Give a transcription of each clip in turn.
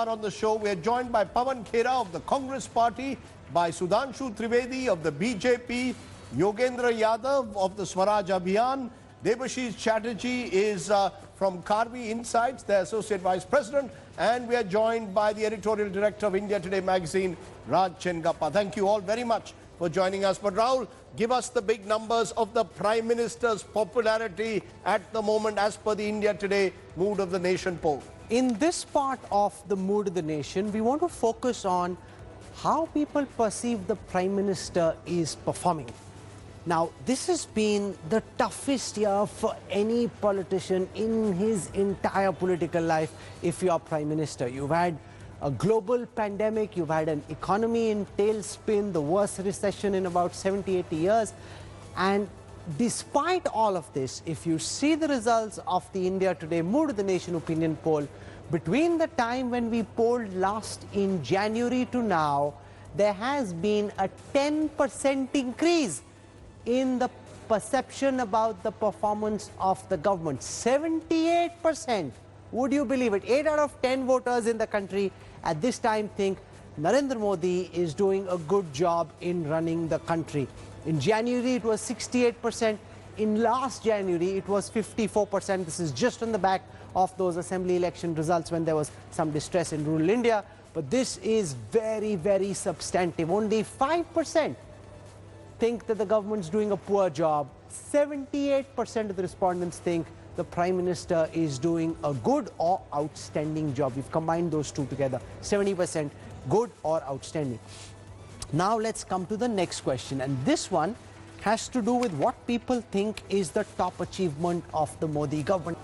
far on the show. We are joined by Pawan Khera of the Congress Party, by Sudhanshu Trivedi of the BJP, Yogendra Yadav of the Swaraj Abhiyan. Debashish Chatterjee is from Karvi Insights, the Associate Vice President. And we are joined by the Editorial Director of India Today magazine, Raj Chengappa. Thank you all very much for joining us. But Rahul, give us the big numbers of the Prime Minister's popularity at the moment as per the India Today Mood of the Nation poll. In this part of the Mood of the Nation, we want to focus on how people perceive the Prime Minister is performing. Now, this has been the toughest year for any politician in his entire political life if you are Prime Minister. You've had a global pandemic, you've had an economy in tailspin, the worst recession in about 70, 80 years. And despite all of this, if you see the results of the India Today Mood of the Nation opinion poll, between the time when we polled last in January to now, there has been a 10% increase in the perception about the performance of the government. 78%. Would you believe it? 8 out of 10 voters in the country at this time think Narendra Modi is doing a good job in running the country. In January, it was 68%. In last January, it was 54%. This is just on the back of those assembly election results when there was some distress in rural India. But this is very, very substantive. Only 5% think that the government's doing a poor job. 78% of the respondents think the Prime Minister is doing a good or outstanding job. We've combined those two together. 70% good or outstanding. Now let's come to the next question. And this one has to do with what people think is the top achievement of the Modi government.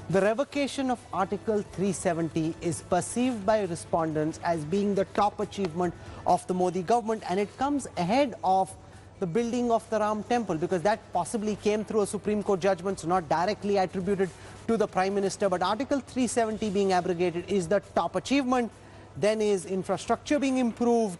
The revocation of Article 370 is perceived by respondents as being the top achievement of the Modi government, and it comes ahead of the building of the Ram temple, because that possibly came through a Supreme Court judgment, so not directly attributed to the Prime Minister. But Article 370 being abrogated is the top achievement. Then is infrastructure being improved,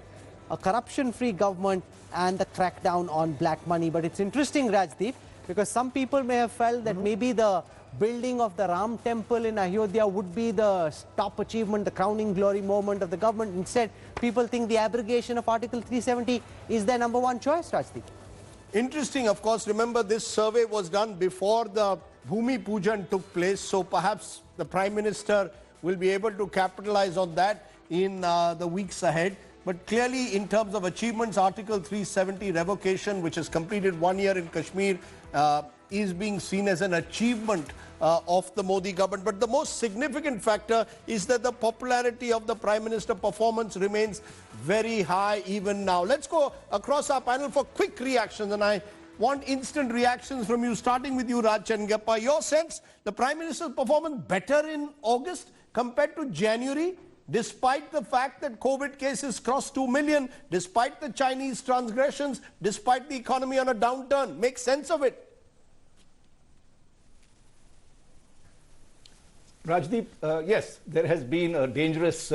a corruption-free government, and the crackdown on black money. But it's interesting, Rajdeep, because some people may have felt that maybe the building of the Ram temple in Ayodhya would be the top achievement, the crowning glory moment of the government. Instead, people think the abrogation of Article 370 is their number one choice, Rajdeep. Interesting, of course. Remember, this survey was done before the Bhumi Pujan took place, so perhaps the Prime Minister will be able to capitalize on that in the weeks ahead. But clearly, in terms of achievements, Article 370 revocation, which has completed 1 year in Kashmir, is being seen as an achievement of the Modi government. But the most significant factor is that the popularity of the Prime Minister performance remains very high even now. Let's go across our panel for quick reactions, and I want instant reactions from you, starting with you, Raj Chengappa. Your sense, the Prime Minister's performance better in August compared to January, despite the fact that COVID cases crossed 2 million, despite the Chinese transgressions, despite the economy on a downturn. Make sense of it. Rajdeep, yes, there has been a dangerous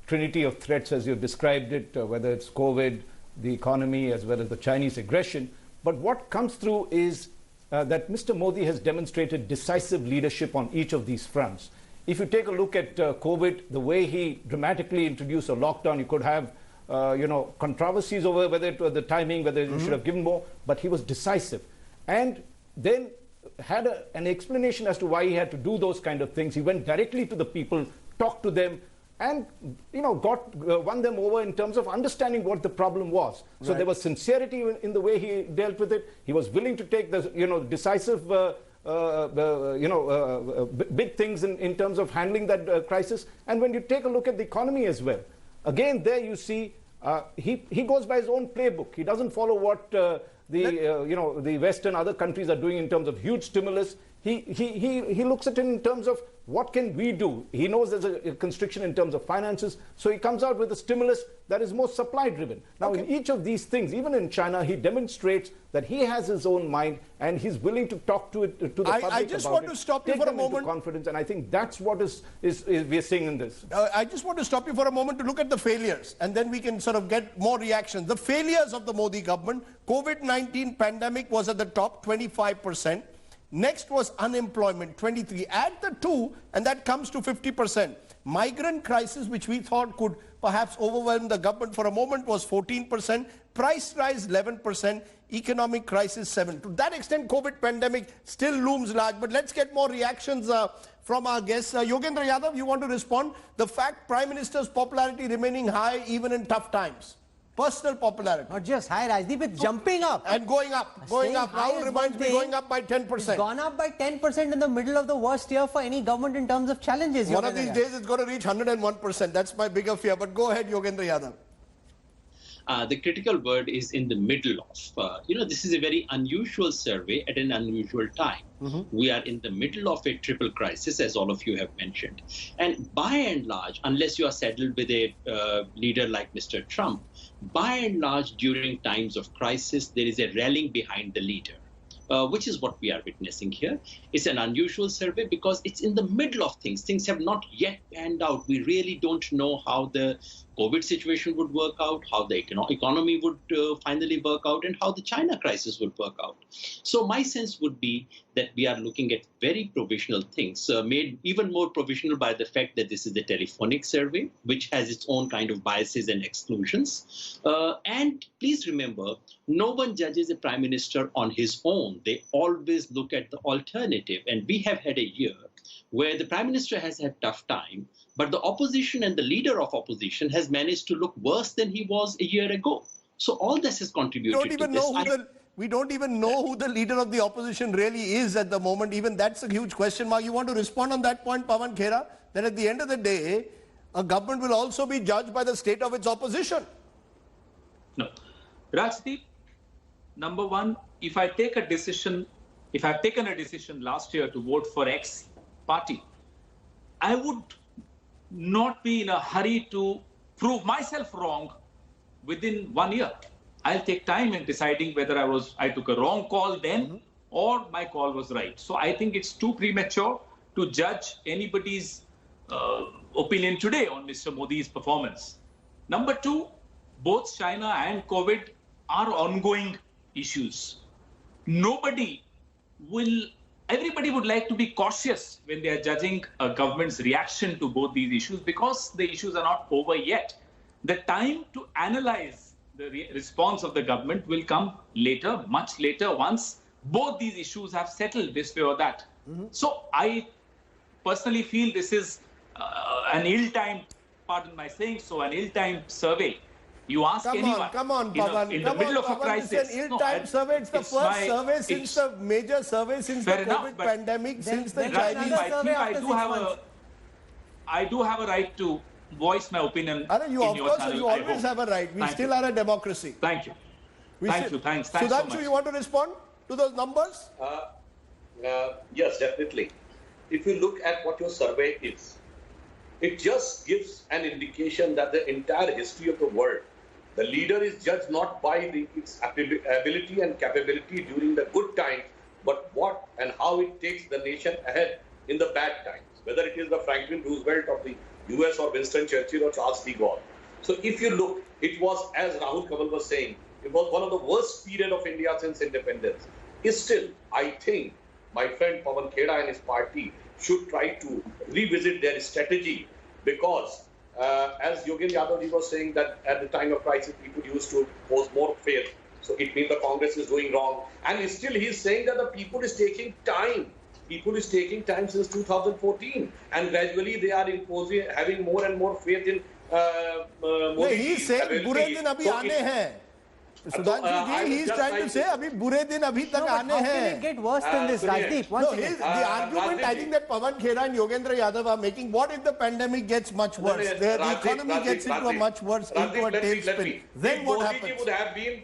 trinity of threats as you've described it, whether it's COVID, the economy, as well as the Chinese aggression. But what comes through is that Mr. Modi has demonstrated decisive leadership on each of these fronts. If you take a look at COVID, the way he dramatically introduced a lockdown, you could have controversies over whether it was the timing, whether you should have given more, but he was decisive. And then had an explanation as to why he had to do those kind of things. He went directly to the people, talked to them, and won them over in terms of understanding what the problem was. So there was sincerity in the way he dealt with it. He was willing to take the decisive big things in terms of handling that crisis. And when you take a look at the economy as well, again there you see he goes by his own playbook. He doesn't follow what the West and other countries are doing in terms of huge stimulus. He looks at it in terms of what can we do. He knows there's a constriction in terms of finances, so he comes out with a stimulus that is more supply driven. Now in each of these things, even in China, he demonstrates that he has his own mind and he's willing to talk to the public about it. I just want to stop you for a moment. Confidence, and I think that's what we're seeing in this. I just want to stop you for a moment to look at the failures, and then we can sort of get more reactions. The failures of the Modi government: COVID-19 pandemic was at the top, 25%. Next was unemployment, 23. Add the two, and that comes to 50%. Migrant crisis, which we thought could perhaps overwhelm the government for a moment, was 14%. Price rise 11%. Economic crisis 7%. To that extent, COVID pandemic still looms large. But let's get more reactions from our guests. Yogendra Yadav, you want to respond? The fact Prime Minister's popularity remaining high even in tough times. Personal popularity. Not just high, Rajdeep, it's jumping up. And going up, going up. Now reminds me, going up by 10%. It's gone up by 10% in the middle of the worst year for any government in terms of challenges. One of these days it's going to reach 101%. That's my bigger fear. But go ahead, Yogendra Yadav. The critical word is in the middle of. This is a very unusual survey at an unusual time. We are in the middle of a triple crisis, as all of you have mentioned. And by and large, unless you are saddled with a leader like Mr. Trump, by and large, during times of crisis, there is a rallying behind the leader. Which is what we are witnessing here. It's an unusual survey because it's in the middle of things. Things have not yet panned out. We really don't know how the COVID situation would work out, how the economy would finally work out, and how the China crisis would work out. So my sense would be that we are looking at very provisional things, made even more provisional by the fact that this is a telephonic survey, which has its own kind of biases and exclusions. And please remember, no one judges a prime minister on his own. They always look at the alternative. And we have had a year where the prime minister has had tough time, but the opposition and the leader of opposition has managed to look worse than he was a year ago. So all this has contributed to this. We don't even know who the leader of the opposition really is at the moment. Even that's a huge question mark. You want to respond on that point, Pawan Khera? That at the end of the day, a government will also be judged by the state of its opposition. No. Rajdeep, number one, if I've taken a decision last year to vote for X party, I would not be in a hurry to prove myself wrong within 1 year. I'll take time in deciding whether I took a wrong call then or my call was right. So I think it's too premature to judge anybody's opinion today on Mr. Modi's performance. Number two, both China and COVID are ongoing issues. Everybody would like to be cautious when they are judging a government's reaction to both these issues because the issues are not over yet. The time to analyze the response of the government will come later, much later, once both these issues have settled this way or that. So I personally feel this is an ill-timed, pardon my saying so, an ill-timed survey. You ask anyone in the middle of a crisis. It's an ill-timed survey. It's the first survey since the major survey since the COVID pandemic, since the Chinese. I do have a right to voice my opinion. You always have a right. We still are a democracy. Thank you. Thanks Sudhanshu, so much. you want to respond to those numbers? Yes, definitely. If you look at what your survey is, it just gives an indication that the entire history of the world, the leader is judged not by its ability and capability during the good times, but what and how it takes the nation ahead in the bad times, whether it is the Franklin Roosevelt of the US or Winston Churchill or Charles de Gaulle. So if you look, it was, as Rahul Kanwal was saying, it was one of the worst period of India since independence. Still, I think my friend Pawan Khera and his party should try to revisit their strategy because, as Yogendra Yadav was saying, that at the time of crisis, people used to pose more faith. So it means the Congress is doing wrong. And still he's saying that the people is taking time. People is taking time since 2014. And gradually they are having more and more faith in Modi. He's saying, "Bure din abhi aane hain." Sudhanshu ji, he's trying to say, "Abhi bure din abhi tak aane hain." How can it get worse than this, Rajdeep? The argument I think that Pawan Khera and Yogendra Yadav are making, what if the pandemic gets much worse? The economy gets into a much worse, into a tailspin. Then what happens? If Modi would have been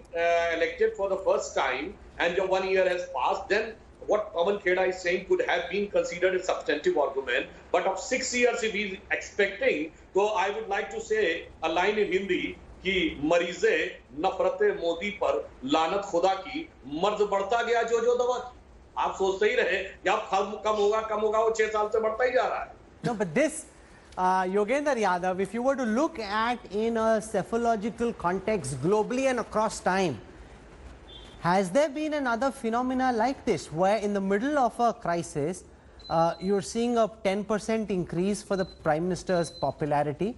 elected for the first time and 1 year has passed, then what Pawan Khera is saying could have been considered a substantive argument. But of 6 years, if he's expecting, so I would like to say a line in Hindi, कि मरीज़े नफरते मोदी पर लानत खुदा की मर्ज बढ़ता गया जो दवा आप सोचते ही रहे कि अब कम होगा वो 6 साल से बढ़ता ही जा रहा है. No, but this Yogendra Yadav, if you were to look at in a psephological context globally and across time, has there been another phenomena like this where in the middle of a crisis you're seeing a 10% increase for the Prime Minister's popularity,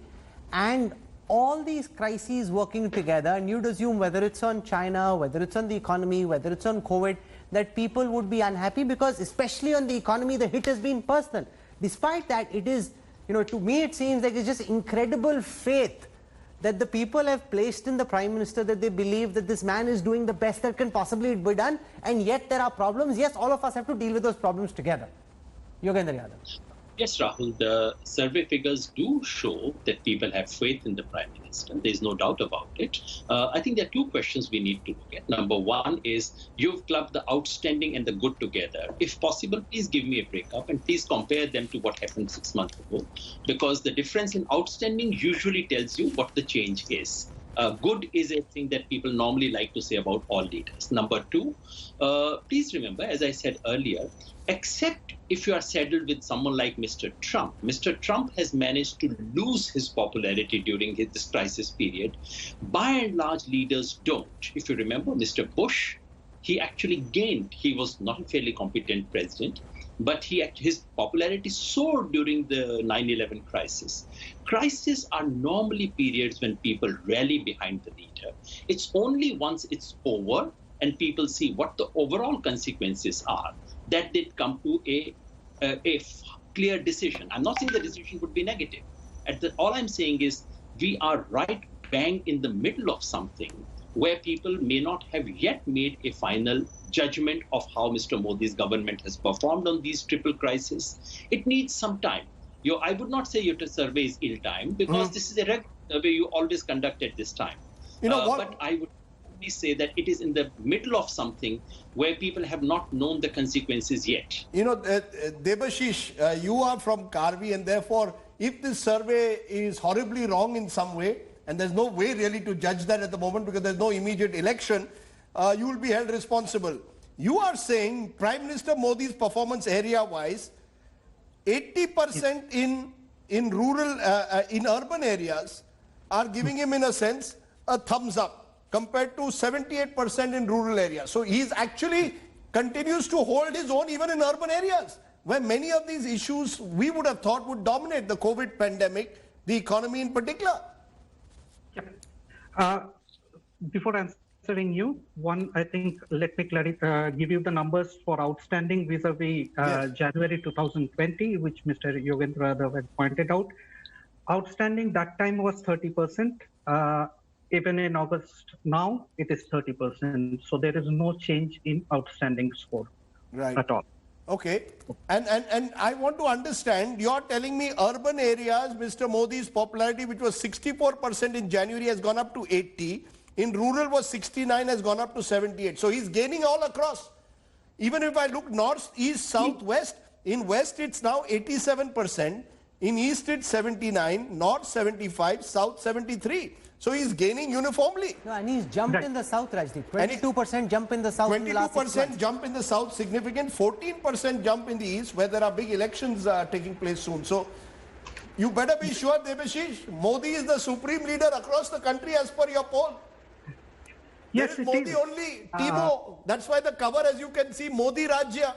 and all these crises working together, and you'd assume whether it's on China, whether it's on the economy, whether it's on COVID, that people would be unhappy because especially on the economy, the hit has been personal. Despite that, it is, to me it seems like it's just incredible faith that the people have placed in the Prime Minister, that they believe that this man is doing the best that can possibly be done, and yet there are problems. Yes, all of us have to deal with those problems together. Yogendra Yadav. Yes, Rahul, the survey figures do show that people have faith in the Prime Minister. There's no doubt about it. I think there are two questions we need to look at. Number one is, you've clubbed the outstanding and the good together. If possible, please give me a breakup and please compare them to what happened 6 months ago, because the difference in outstanding usually tells you what the change is. Good is a thing that people normally like to say about all leaders. Number two, please remember, as I said earlier, except if you are saddled with someone like Mr. Trump has managed to lose his popularity during this crisis period. By and large, leaders don't. If you remember, Mr. Bush, he actually gained. He was not a fairly competent president, but his popularity soared during the 9/11 crisis. Crises are normally periods when people rally behind the leader. It's only once it's over and people see what the overall consequences are that they come to a clear decision. I'm not saying the decision would be negative. All I'm saying is we are right bang in the middle of something where people may not have yet made a final judgment of how Mr. Modi's government has performed on these triple crises. It needs some time. I would not say your survey is ill-timed, because this is a regular survey you always conduct at this time. But I would say that it is in the middle of something where people have not known the consequences yet. Debashish, you are from Karvi, and therefore, if this survey is horribly wrong in some way, and there's no way really to judge that at the moment because there's no immediate election, you will be held responsible. You are saying Prime Minister Modi's performance area-wise, 80% in rural, in urban areas are giving him, in a sense, a thumbs up, compared to 78% in rural areas. So he's actually continues to hold his own even in urban areas, where many of these issues we would have thought would dominate, the COVID pandemic, the economy in particular. Before answering you, I think, let me give you the numbers for outstanding vis-a-vis January 2020, which Mr. Yogendra Yadav had pointed out. Outstanding that time was 30%. Even in August now, it is 30%. So there is no change in outstanding score at all. Okay. And I want to understand, you're telling me urban areas, Mr. Modi's popularity, which was 64% in January, has gone up to 80. In rural was 69, has gone up to 78. So he's gaining all across. Even if I look north, east, south, west, in west it's now 87%. In east it's 79, north 75, south 73. So he's gaining uniformly. No, and he's jumped in the south, Rajdeep. 22% jump in the south. 22% jump in the south, significant. 14% jump in the east, where there are big elections taking place soon. So you better be sure, Debashish, Modi is the supreme leader across the country as per your poll. Yes, there is Modi only. Timo, that's why the cover, as you can see, Modi Rajya.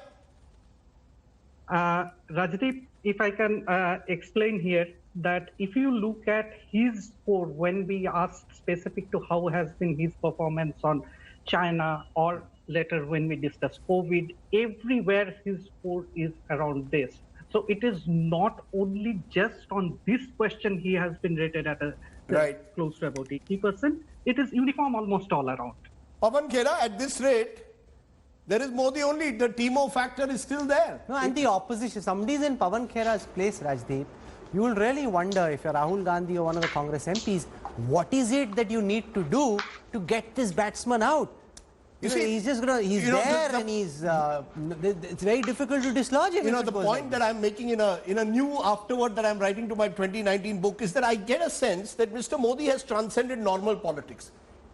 Rajdeep, if I can explain here, that if you look at his score, when we asked specific to how has been his performance on China, or later when we discussed COVID, everywhere his score is around this. So it is not only just on this question he has been rated at close to about 80%. It is uniform almost all around. Pavan Khera, at this rate, there is Modi only. The Timo factor is still there. No, and the opposition, somebody's in Pavan Khera's place, Rajdeep. You will really wonder, if you're Rahul Gandhi or one of the Congress MPs, what is it that you need to do to get this batsman out? He's just gonna, he's there, and he's, it's very difficult to dislodge him. The point that I'm making in a new afterword that I'm writing to my 2019 book is that I get a sense that Mr. Modi has transcended normal politics.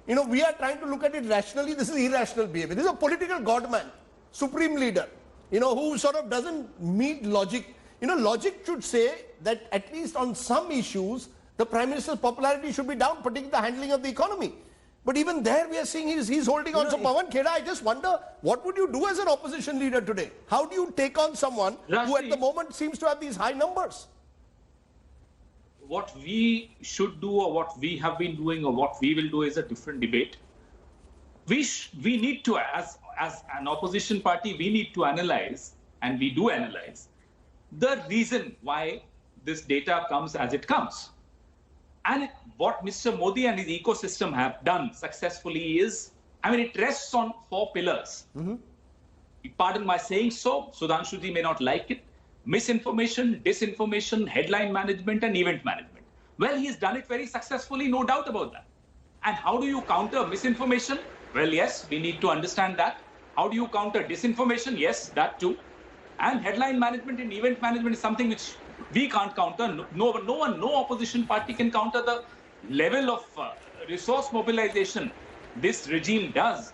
We are trying to look at it rationally. This is irrational behavior. This is a political godman, supreme leader, who sort of doesn't meet logic. Logic should say that at least on some issues, the Prime Minister's popularity should be down, particularly the handling of the economy. But even there we are seeing he's holding on. So Pawan Khera, I just wonder, what would you do as an opposition leader today? How do you take on someone who at the moment seems to have these high numbers? What we should do, or what we have been doing, or what we will do is a different debate. We need to, as an opposition party, we need to analyze, and we do analyze, the reason why this data comes as it comes. And what Mr. Modi and his ecosystem have done successfully is, it rests on 4 pillars. Pardon my saying so, Sudhanshu ji may not like it. Misinformation, disinformation, headline management, and event management. Well, he's done it very successfully, no doubt about that. And how do you counter misinformation? Well, yes, we need to understand that. How do you counter disinformation? Yes, that too. And headline management and event management is something which we can't counter. No opposition party can counter the level of resource mobilization this regime does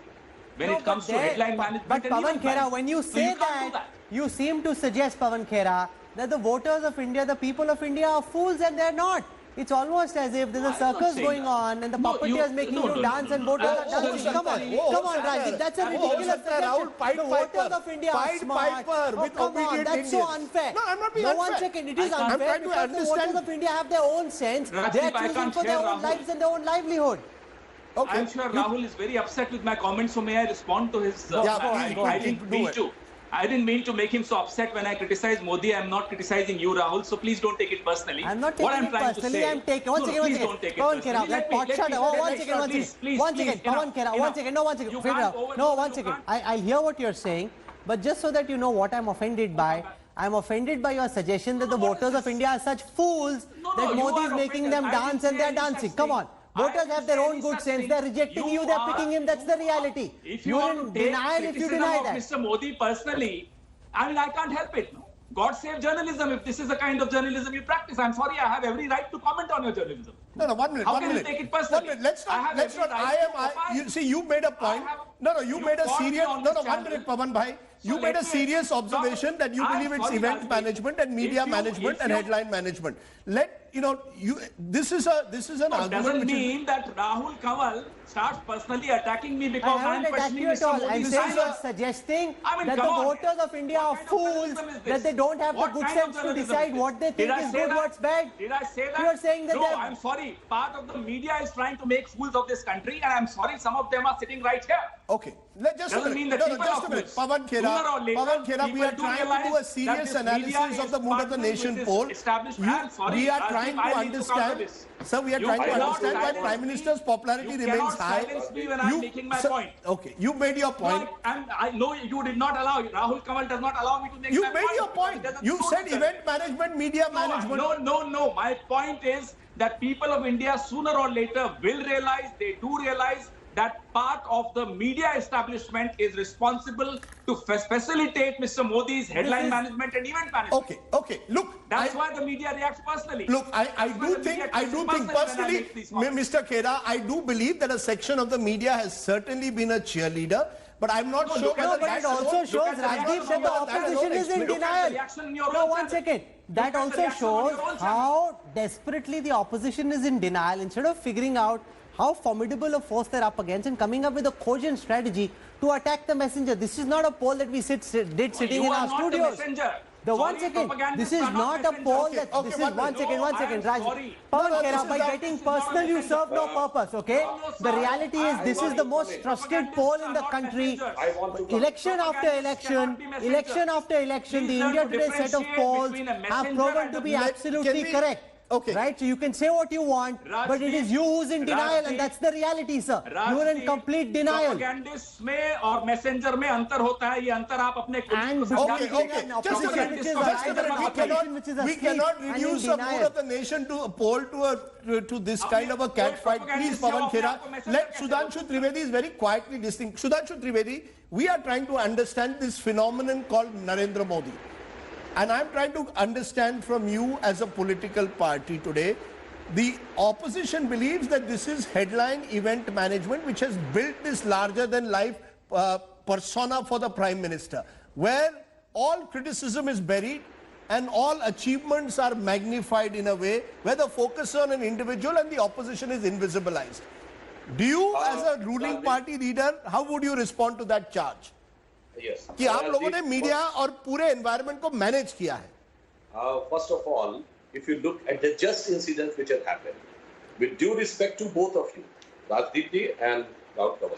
when it comes to headline management. But and Pawan event Khera, management. when you So say you can't do that, you seem to suggest, Pawan Khera, that the voters of India, the people of India are fools, and they're not. It's almost as if there's a circus going on and the puppeteers making you dance and voters are dancing. Come on, Rajiv, that's a ridiculous suggestion. The voters of India are smart. Come on, that's so unfair. No, I'm not being unfair. One second, it is unfair because the voters of India have their own sense. They are choosing for their own lives and their own livelihood. Okay. I'm sure Rahul is very upset with my comments, so may I respond to his... I didn't mean to make him so upset when I criticize Modi. I'm not criticizing you, Rahul, so please don't take it personally. I'm not taking it personally. I'm taking... One second. Pawan Khera, one second. I'll hear what you're saying, but just so that you know what I'm offended by, I'm offended by your suggestion that the voters of India are such fools that Modi is making them dance and they're dancing. Come on. Voters have their own good sense. They're rejecting you, they're picking him. That's the reality. You're in denial if you deny that. Mr. Modi personally, I can't help it. No? God save journalism if this is the kind of journalism you practice. I'm sorry, I have every right to comment on your journalism. No, 1 minute. How 1 can minute. you take it personally? 1 minute. Let's not. You see, you made a point. You made a serious. 1 minute, Pawan Bhai. You made a serious observation that you believe it's event management and media management and headline management. This is an argument. Doesn't mean that Rahul Kanwal starts personally attacking me because I'm questioning Mr. Modi's I'm saying you're suggesting that the voters of India are fools, that they don't have the good sense to decide what they think is good, what's bad. Did I say that? You're saying that no, I'm sorry. Part of the media is trying to make fools of this country, and I'm sorry some of them are sitting right here. Okay. Just a minute. Pawan Khera, we are trying to do a serious analysis of the mood of the nation poll. We are trying to understand. Sir, we are trying to understand why Prime Minister's popularity remains high. Me when I'm making my point. Okay, you made your point. And I know you did not allow. Rahul Kanwal does not allow me to make my point. You made your point. You said event management, media management. No. My point is that people of India sooner or later will realize, they do realize, that part of the media establishment is responsible to facilitate Mr. Modi's headline management and event management. Okay. Look, that's why the media reacts personally. Look, I do think personally, Mr. Khera, I do believe that a section of the media has certainly been a cheerleader. But I'm not sure whether but it also shows, Rajdeep, that the opposition is in denial. No, 1 second. That also shows how desperately the opposition is in denial. Instead of figuring out how formidable a force they're up against and coming up with a cogent strategy to attack the messenger. This is not a poll that we did sitting in our studios. The 1 second, this is not a poll that, this is 1 second, Raj. Pawan Khera, by getting personal, you serve no purpose, okay? The reality is this is the most trusted poll in the country. Election after election, the India Today set of polls have proven to be absolutely correct. Okay. Right? So you can say what you want, but it is you who's in denial, and that's the reality, sir. You are in complete denial. Propagandist में और messenger में अंतर होता है. ये अंतर आप अपने Just a minute. We cannot reduce the mood of the nation to a poll to this kind of a catfight. Please, Pawan Khera, let Sudhanshu Trivedi is very quietly listening. Sudhanshu Trivedi, we are trying to understand this phenomenon called Narendra Modi. And I'm trying to understand from you as a political party today, the opposition believes that this is headline event management which has built this larger than life persona for the Prime Minister, where all criticism is buried and all achievements are magnified in a way where the focus on an individual and the opposition is invisibilized. Do you, as a ruling party leader, how would you respond to that charge? Yes. कि आप लोगों ने media और पूरे environment को manage किया है. First of all, if you look at the just incidents which have happened, with due respect to both of you, Rajdeep ji and Rahul Kanwal,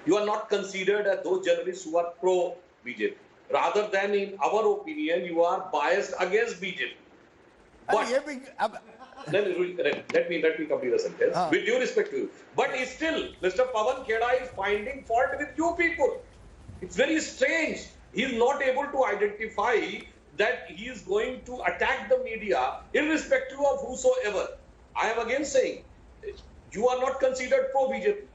you are not considered as those journalists who are pro-BJP. Rather than, in our opinion, you are biased against BJP. But let me complete the sentence. With due respect to you. But still, Mr. Pawan Kheda is finding fault with you people. It's very strange. He is not able to identify that he is going to attack the media irrespective of whosoever. I am again saying, you are not considered pro-BJP.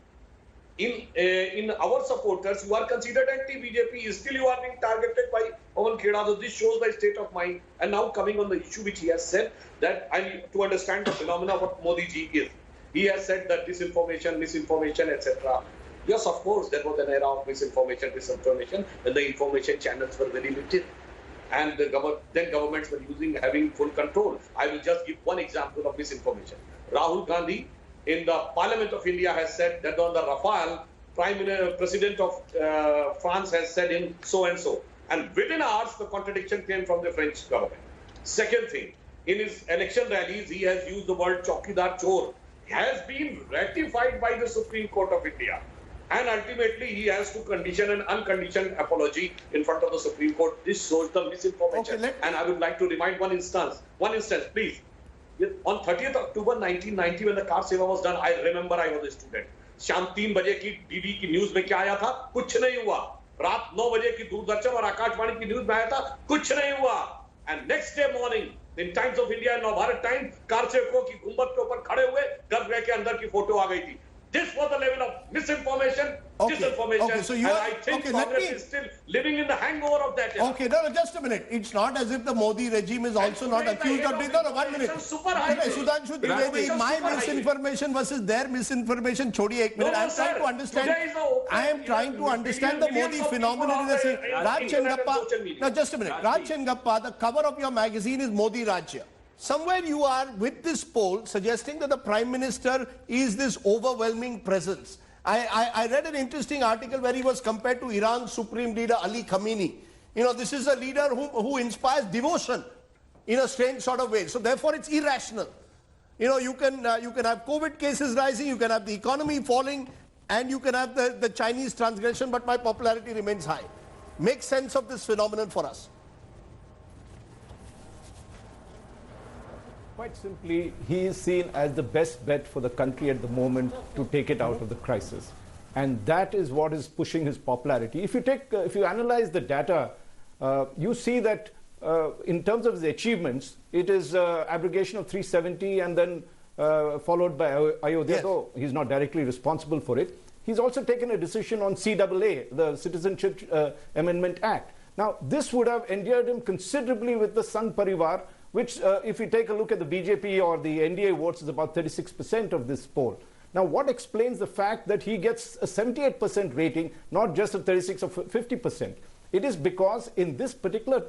In our supporters, you are considered anti-BJP. Still, you are being targeted by Pawan Kheda. So this shows the state of mind. And now coming on the issue which he has said, that I need to understand the phenomena of what Modi ji is. He has said that disinformation, misinformation, etc. Yes, of course, there was an era of misinformation, disinformation, when the information channels were very limited. And then governments were having full control. I will just give one example of misinformation. Rahul Gandhi in the Parliament of India has said that on the Rafale, President of France has said in so and so. And within hours, the contradiction came from the French government. Second thing, in his election rallies, he has used the word Chaukidar Chor. Has been ratified by the Supreme Court of India. And ultimately, he has to condition an unconditioned apology in front of the Supreme Court. This shows the misinformation. Okay, and I would like to remind one instance, please. On 30th October 1990, when the car seva was done, I remember I was a student. शाम 3 बजे की DD की news में क्या आया था? कुछ नहीं हुआ. रात 9 बजे की दूरदर्शन और आकाशवाणी की न्यूज में आया था, कुछ नहीं हुआ. And next day morning, in Times of India and Navbharat Times, car सेवकों की गुंबद के ऊपर खड़े हुए गर्भगृह के अंदर की फोटो आ गई थी. This was the level of misinformation, disinformation, so and I think Congress is still living in the hangover of that. Okay, no, just a minute. It's not as if the Modi regime is also not accused of doing. No, 1 minute. Sudhanshu Trivedi, my misinformation versus their misinformation. Chhodiye ek minute. I am trying to understand the Modi phenomenon. Raj Chengappa, no, just a minute. Raj Chengappa, the cover of your magazine is Modi Rajya. Somewhere you are with this poll suggesting that the Prime Minister is this overwhelming presence. I read an interesting article where he was compared to Iran's Supreme Leader Ali Khamenei. You know, this is a leader who inspires devotion in a strange sort of way. So therefore it's irrational. You know, you can have COVID cases rising, you can have the economy falling, and you can have the Chinese transgression, but my popularity remains high. Make sense of this phenomenon for us. Quite simply, he is seen as the best bet for the country at the moment to take it out of the crisis. And that is what is pushing his popularity. If you analyze the data, you see that in terms of his achievements, it is abrogation of 370 and then followed by Ayodhya, though he's not directly responsible for it. He's also taken a decision on CAA, the Citizenship Amendment Act. Now, this would have endeared him considerably with the Sangh Parivar, which, if you take a look at the BJP or the NDA votes, is about 36% of this poll. Now, what explains the fact that he gets a 78% rating, not just a 36 or 50%? It is because in this particular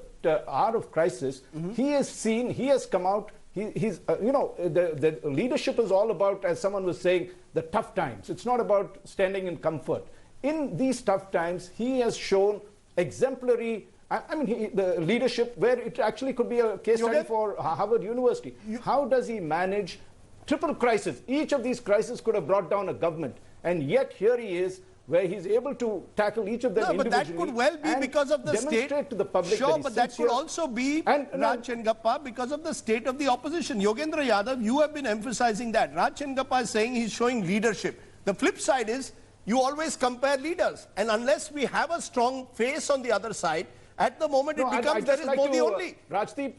hour of crisis, he is seen, he has come out, he's, you know, the leadership is all about, as someone was saying, the tough times. It's not about standing in comfort. In these tough times, he has shown exemplary, I mean, the leadership where it actually could be a case study for Harvard University. How does he manage triple crisis? Each of these crises could have brought down a government. And yet here he is, where he's able to tackle each of them individually. But that could well be because of the state. To the public. Sure, but that could also be, Raj Chengappa, because of the state of the opposition. Yogendra Yadav, you have been emphasizing that. Raj Chengappa is saying he's showing leadership. The flip side is, you always compare leaders. And unless we have a strong face on the other side, at the moment it becomes there is Modi only. Rajdeep,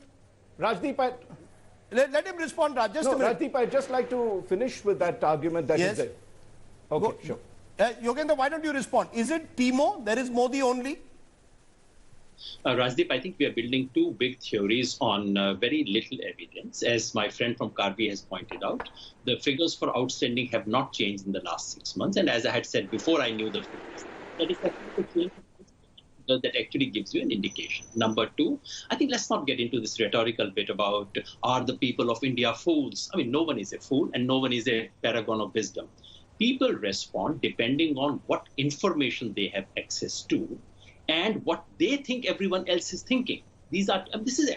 let him respond, Raj. Just a minute. Rajdeep, I'd just like to finish with that argument that is there. Okay, sure. Yogendra, why don't you respond? Is it Timo? There is Modi only? Rajdeep, I think we are building two big theories on very little evidence. As my friend from Karbi has pointed out, the figures for outstanding have not changed in the last 6 months. And as I had said before, I knew the figures. That is actually that actually gives you an indication. Number two, I think let's not get into this rhetorical bit about are the people of India fools? I mean, no one is a fool and no one is a paragon of wisdom. People respond depending on what information they have access to and what they think everyone else is thinking. This is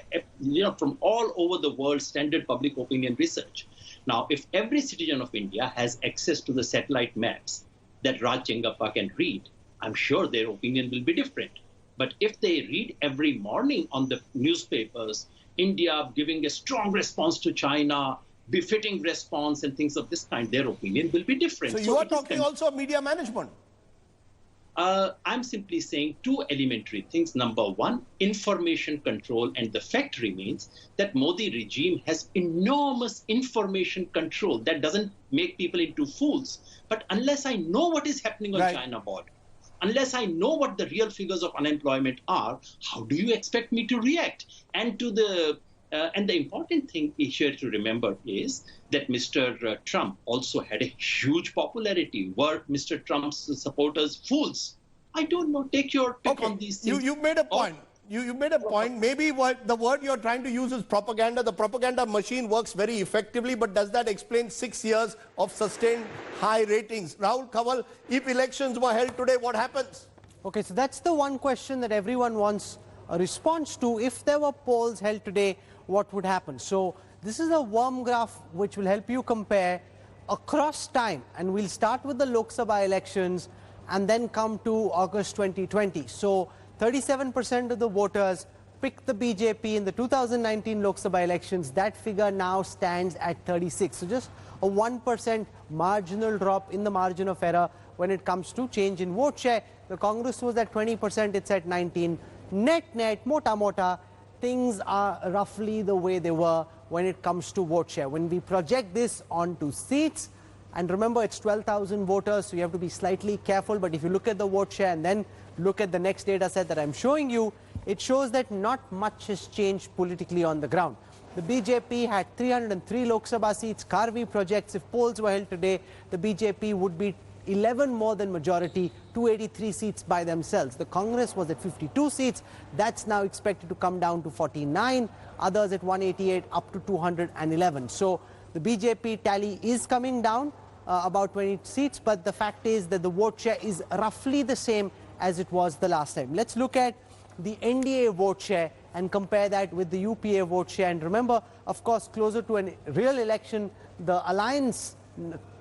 from all over the world standard public opinion research. Now, if every citizen of India has access to the satellite maps that Raj Chengappa can read, I'm sure their opinion will be different. But if they read every morning on the newspapers, India giving a strong response to China, befitting response and things of this kind, their opinion will be different. So you are talking also of media management? I'm simply saying two elementary things. Number one, information control. And the fact remains that Modi regime has enormous information control. That doesn't make people into fools. But unless I know what is happening on China border, unless I know what the real figures of unemployment are, how do you expect me to react? And the important thing here to remember is that Mr. Trump also had a huge popularity. Were Mr. Trump's supporters fools? I don't know. Take your pick on these things. You made a point. You made a point. Maybe the word you're trying to use is propaganda. The propaganda machine works very effectively, but does that explain 6 years of sustained high ratings? Rahul Kanwal, if elections were held today, what happens? Okay, so that's the one question that everyone wants a response to. If there were polls held today, what would happen? So this is a worm graph which will help you compare across time, and we'll start with the Lok Sabha elections and then come to August 2020. So 37% of the voters picked the BJP in the 2019 Lok Sabha elections. That figure now stands at 36. So just a 1% marginal drop in the margin of error when it comes to change in vote share. The Congress was at 20%, it's at 19. Net, mota, things are roughly the way they were when it comes to vote share. When we project this onto seats, and remember it's 12,000 voters, so you have to be slightly careful, but if you look at the vote share and then look at the next data set that I'm showing you, it shows that not much has changed politically on the ground. The BJP had 303 Lok Sabha seats. Karvi projects, if polls were held today, the BJP would be 11 more than majority, 283 seats by themselves. The Congress was at 52 seats. That's now expected to come down to 49. Others at 188, up to 211. So the BJP tally is coming down about 20 seats, but the fact is that the vote share is roughly the same as it was the last time. Let's look at the NDA vote share and compare that with the UPA vote share. And remember, of course, closer to a real election, the alliance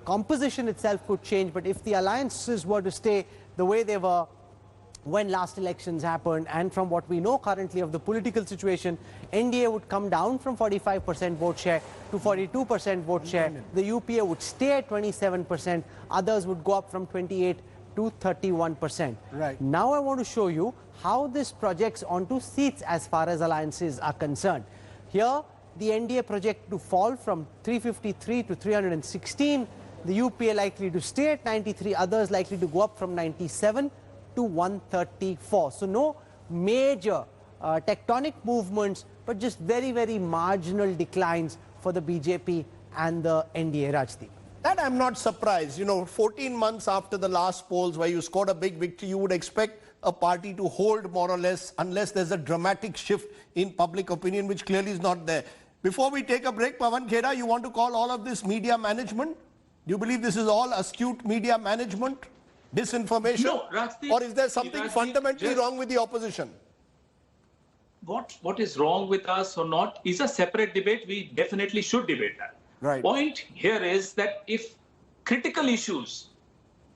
composition itself could change, but if the alliances were to stay the way they were when last elections happened, and from what we know currently of the political situation, NDA would come down from 45% vote share to 42% vote share. The UPA would stay at 27%. Others would go up from 28 to 31%. Right. Now I want to show you how this projects onto seats as far as alliances are concerned. Here, the NDA project to fall from 353 to 316. The UPA likely to stay at 93. Others likely to go up from 97 to 134. So no major tectonic movements, but just very, very marginal declines for the BJP and the NDA. Rajdeep. That I'm not surprised. 14 months after the last polls where you scored a big victory, you would expect a party to hold more or less unless there's a dramatic shift in public opinion, which clearly is not there. Before we take a break, Pawan Khera, you want to call all of this media management? Do you believe this is all astute media management? Disinformation? No, Rajdeep, or is there something Rajdeep, fundamentally wrong with the opposition? What is wrong with us or not is a separate debate. We definitely should debate that. Right. Point here is that if critical issues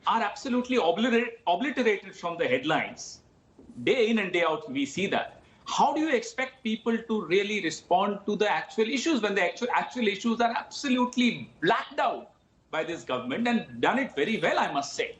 are absolutely obliterated from the headlines, day in and day out, we see that. How do you expect people to really respond to the actual issues when the actual issues are absolutely blacked out by this government and done it very well, I must say.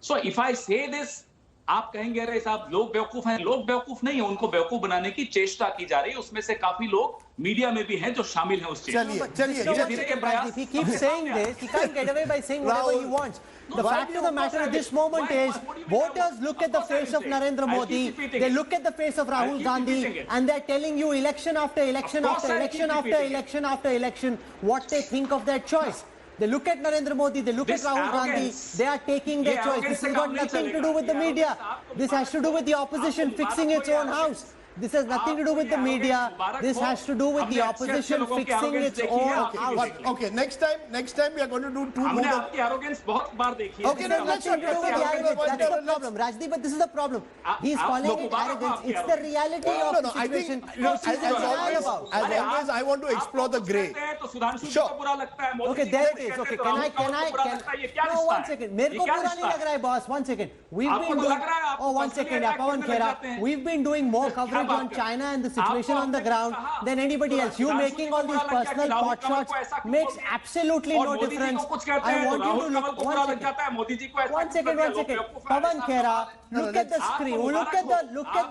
So if I say this, आप कहेंगे अरे साहब लोग बेवकूफ हैं, लोग बेवकूफ नहीं है, उनको बेवकूफ बनाने की चेष्टा की जा रही है, उसमें से काफी लोग मीडिया में भी हैं जो शामिल हैं उस चेष्टा में। If he keeps saying this, he can't get away by saying whatever he wants. The fact of the matter at this moment is, voters look at the face of Narendra Modi, they look at the face of Rahul Gandhi, and they're telling you election after election after election after election after election what they think of their choice. They look at Narendra Modi, they look at Rahul Gandhi, they are taking their choice. This has got nothing to do with the media. This has to do with the opposition fixing its own house. This has nothing to do with the media. This has to do with the opposition fixing its own house. Okay, next time we are going to do two हमने more. आपकी arrogance बहुत बार देखी है. Okay, It has nothing to do with the arrogance. That's the problem, Rajdeep. But this is the problem. He's calling it arrogance. It's the reality of the I think situation. as always, I want to explore the grey. Sure. Okay, there it is. Okay, no, 1 second. मेरे को बुरा नहीं लग रहा है, boss. 1 second. We've been doing. Oh, 1 second. Pawan Khera. We've been doing more coverage on China and the situation on the ground than anybody else. You making all these personal pot shots makes absolutely no difference. I want you to look. 1 second. Pawan Khera, look at the screen. Look at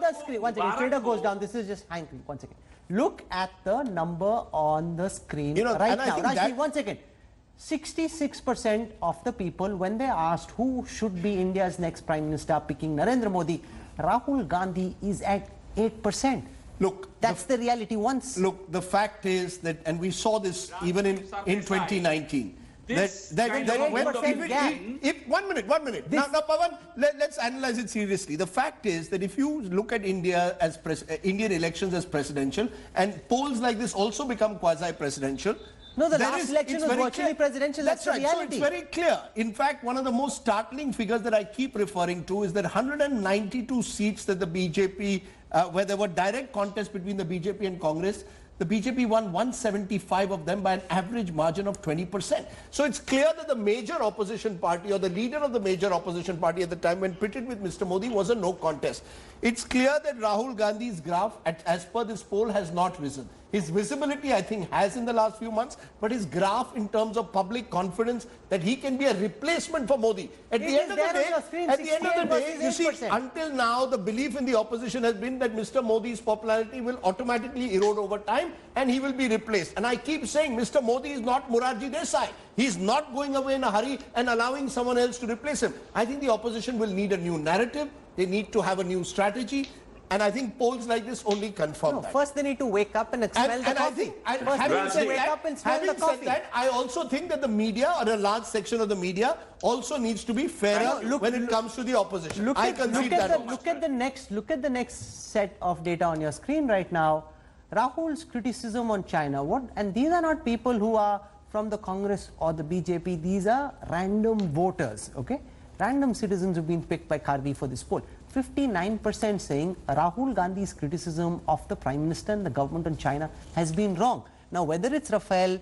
the screen. 1 second. Trader goes down. This is just hang. 1 second. Look at the number on the screen right now. Rajdeep, 1 second. 66% of the people, when they asked who should be India's next Prime Minister, picking Narendra Modi, Rahul Gandhi is at 8%. Look, that's the reality. Look, the fact is that, and we saw this even in 2019. One minute. Now, Pawan, let's analyze it seriously. The fact is that if you look at India as Indian elections as presidential, and polls like this also become quasi-presidential. No, the last election was virtually presidential. That's right. reality. So it's very clear. In fact, one of the most startling figures that I keep referring to is that 192 seats that the BJP, where there were direct contests between the BJP and Congress, the BJP won 175 of them by an average margin of 20%. So it's clear that the major opposition party, or the leader of the major opposition party at the time when pitted with Mr. Modi, was a no contest. It's clear that Rahul Gandhi's graph, as per this poll, has not risen. His visibility, I think, has in the last few months, but his graph in terms of public confidence that he can be a replacement for Modi. At the end of the day, you see, until now, the belief in the opposition has been that Mr. Modi's popularity will automatically erode over time and he will be replaced. And I keep saying, Mr. Modi is not Morarji Desai. He's not going away in a hurry and allowing someone else to replace him. I think the opposition will need a new narrative. They need to have a new strategy. And I think polls like this only confirm that. First, they need to wake up and smell the coffee. Having said that, I also think that the media, or a large section of the media, also needs to be fairer when it comes to the opposition. Look at the next set of data on your screen right now. Rahul's criticism on China. And these are not people who are from the Congress or the BJP. These are random voters. Okay, random citizens who've been picked by Karvi for this poll. 59% saying Rahul Gandhi's criticism of the Prime Minister and the government on China has been wrong. Now, whether it's Rafael,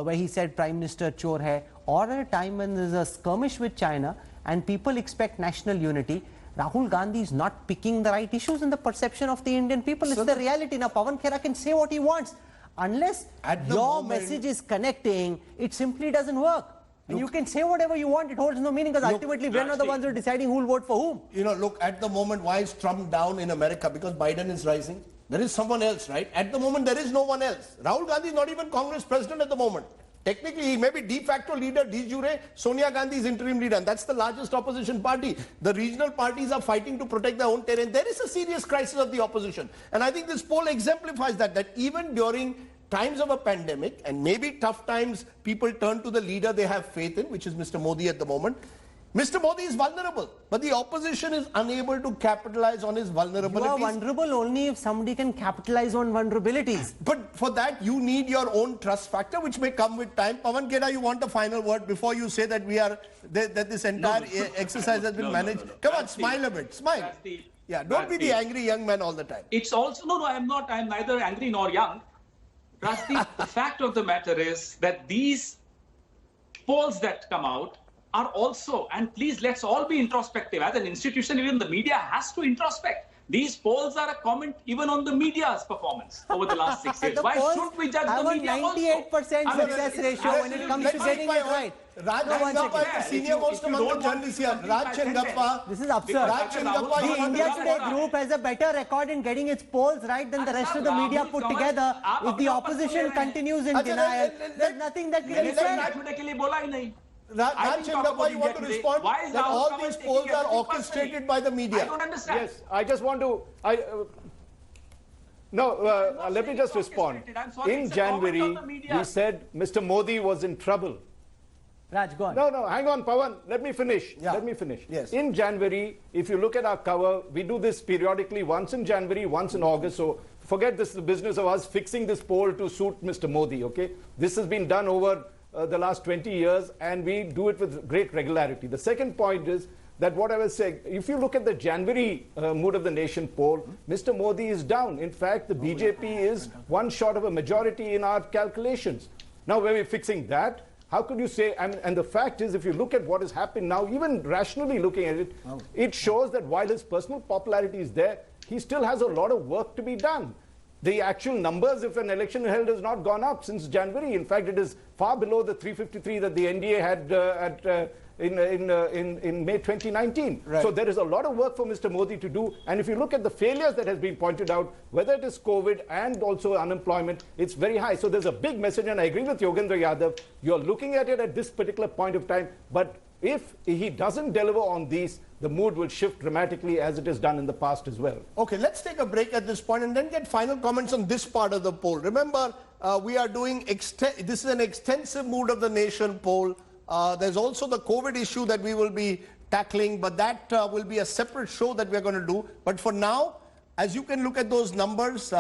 where he said Prime Minister chor hai, or at a time when there's a skirmish with China and people expect national unity, Rahul Gandhi is not picking the right issues in the perception of the Indian people. It's the reality. Now, Pawan Khera can say what he wants. Unless your message is connecting, it simply doesn't work. And you can say whatever you want, it holds no meaning, because ultimately we're not the ones who are deciding who will vote for whom. You know, look, at the moment, why is Trump down in America? Because Biden is rising. There is someone else, right? At the moment, there is no one else. Rahul Gandhi is not even Congress president at the moment. Technically, he may be de facto leader, de jure. Sonia Gandhi is interim leader, and that's the largest opposition party. The regional parties are fighting to protect their own terrain. There is a serious crisis of the opposition. And I think this poll exemplifies that even during times of a pandemic, and maybe tough times, people turn to the leader they have faith in, which is Mr. Modi at the moment. Mr. Modi is vulnerable, but the opposition is unable to capitalize on his vulnerabilities. You are vulnerable only if somebody can capitalize on vulnerabilities. But for that, you need your own trust factor, which may come with time. Pawan Khera, you want a final word before you say that that this entire exercise has been managed? Come on, smile a bit. Smile. Yeah, don't be the angry young man all the time. It's also, no, I am not. I am neither angry nor young. Rajdeep, the fact of the matter is that these polls that come out are also, and please let's all be introspective. As an institution, even the media has to introspect. These polls are a comment even on the media's performance over the last 6 years. Why should we judge the media also? 98% success ratio when it comes to getting it right. Raj Chengappa is the senior most among the journalists here. Raj Chengappa. This is absurd. The India Today group has a better record in getting its polls right than the rest of the media put together. If the opposition continues in denial, there's nothing that can be said. Raj Chengappa, you want to respond that all these polls are orchestrated by the media? I don't understand. Yes, I just want to... let me just respond. In January, we said Mr. Modi was in trouble. Raj, go on. No, hang on, Pawan. Let me finish. Yeah. Let me finish. Yes. In January, if you look at our cover, we do this periodically, once in January, once in August. So forget this, the business of us fixing this poll to suit Mr. Modi, okay? This has been done over the last 20 years, and we do it with great regularity. The second point is that what I was saying, if you look at the January Mood of the Nation poll, Mr. Modi is down. In fact, the BJP is one short of a majority in our calculations. Now, when we're fixing that, how could you say, and the fact is, if you look at what has happened now, even rationally looking at it, it shows that while his personal popularity is there, he still has a lot of work to be done. The actual numbers, if an election held, has not gone up since January. In fact, it is far below the 353 that the NDA had in May 2019. Right. So there is a lot of work for Mr. Modi to do. And if you look at the failures that has been pointed out, whether it is COVID and also unemployment, it's very high. So there's a big message, and I agree with Yogendra Yadav. You're looking at it at this particular point of time, but if he doesn't deliver on these, the mood will shift dramatically as it has done in the past as well. Okay, let's take a break at this point and then get final comments on this part of the poll. Remember, we are doing, this is an extensive Mood of the Nation poll. There's also the COVID issue that we will be tackling, but that will be a separate show that we're going to do. But for now, as you can look at those numbers,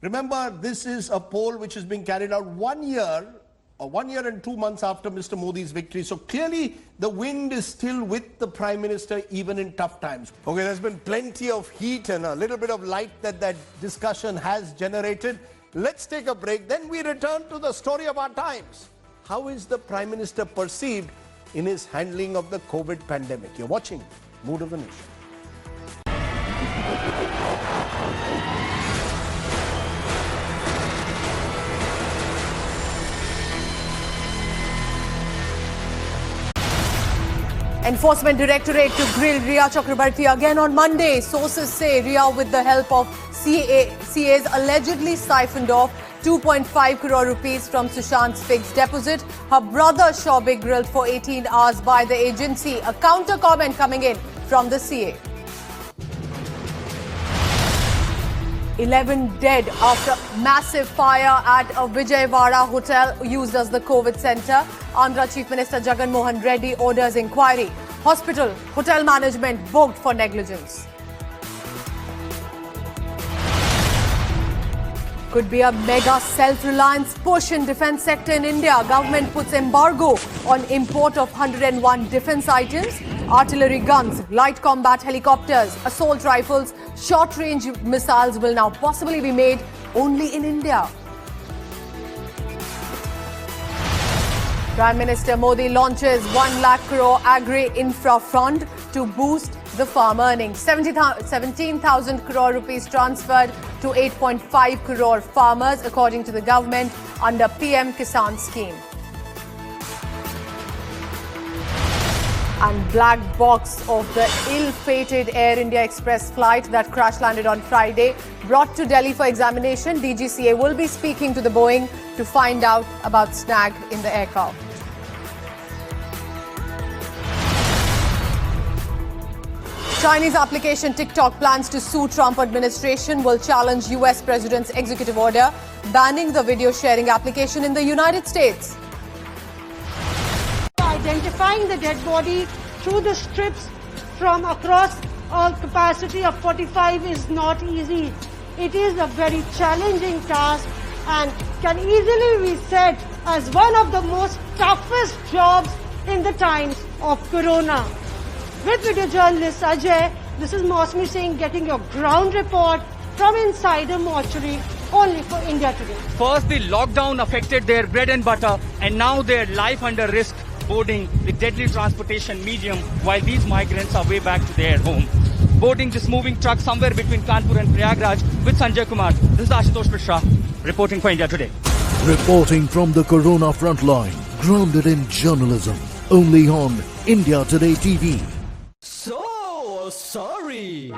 remember, this is a poll which is being carried out 1 year and 2 months after Mr. Modi's victory. So clearly the wind is still with the Prime Minister even in tough times. Okay, there's been plenty of heat and a little bit of light that discussion has generated. Let's take a break. Then we return to the story of our times. How is the Prime Minister perceived in his handling of the COVID pandemic? You're watching Mood of the Nation. Enforcement Directorate to grill Riya Chakrabarti again on Monday. Sources say Riya, with the help of CAs, allegedly siphoned off 2.5 crore rupees from Sushant's fixed deposit. Her brother Shobe grilled for 18 hours by the agency. A counter comment coming in from the CA. 11 dead after massive fire at a Vijayawada hotel used as the COVID centre. Andhra Chief Minister Jagan Mohan Reddy orders inquiry. Hospital, hotel management booked for negligence. Could be a mega self-reliance push in defence sector in India. Government puts embargo on import of 101 defence items. Artillery guns, light combat helicopters, assault rifles, short-range missiles will now possibly be made only in India. Prime Minister Modi launches 1 lakh crore agri-infra fund to boost the farm earnings. 17,000 crore rupees transferred to 8.5 crore farmers, according to the government, under PM Kisan scheme. And black box of the ill-fated Air India Express flight that crash-landed on Friday, brought to Delhi for examination. DGCA will be speaking to the Boeing to find out about snag in the aircraft. Chinese application TikTok plans to sue Trump administration, will challenge US President's executive order banning the video sharing application in the United States. Identifying the dead body through the strips from across a capacity of 45 is not easy. It is a very challenging task and can easily be said as one of the most toughest jobs in the times of Corona. With video journalist Ajay, this is Mosmi Singh getting your ground report from inside a mortuary only for India Today. First, the lockdown affected their bread and butter, and now their life under risk boarding the deadly transportation medium while these migrants are way back to their home. Boarding this moving truck somewhere between Kanpur and Prayagraj with Sanjay Kumar. This is Ashutosh Mishra reporting for India Today. Reporting from the Corona frontline, grounded in journalism, only on India Today TV. So sorry.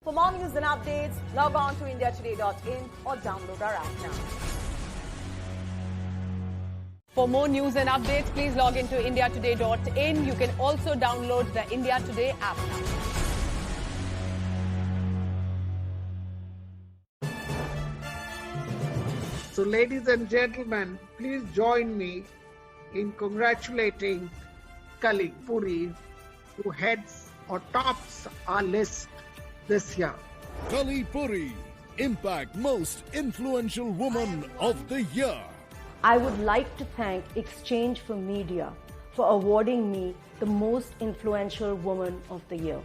For more news and updates, log on to indiatoday.in or download our app now. For more news and updates, please log into indiatoday.in. You can also download the India Today app now. So, ladies and gentlemen, please join me in congratulating Kali Puri, who heads or tops our list this year. Kali Puri, Impact Most Influential Woman of the Year. I would like to thank Exchange for Media for awarding me the Most Influential Woman of the Year.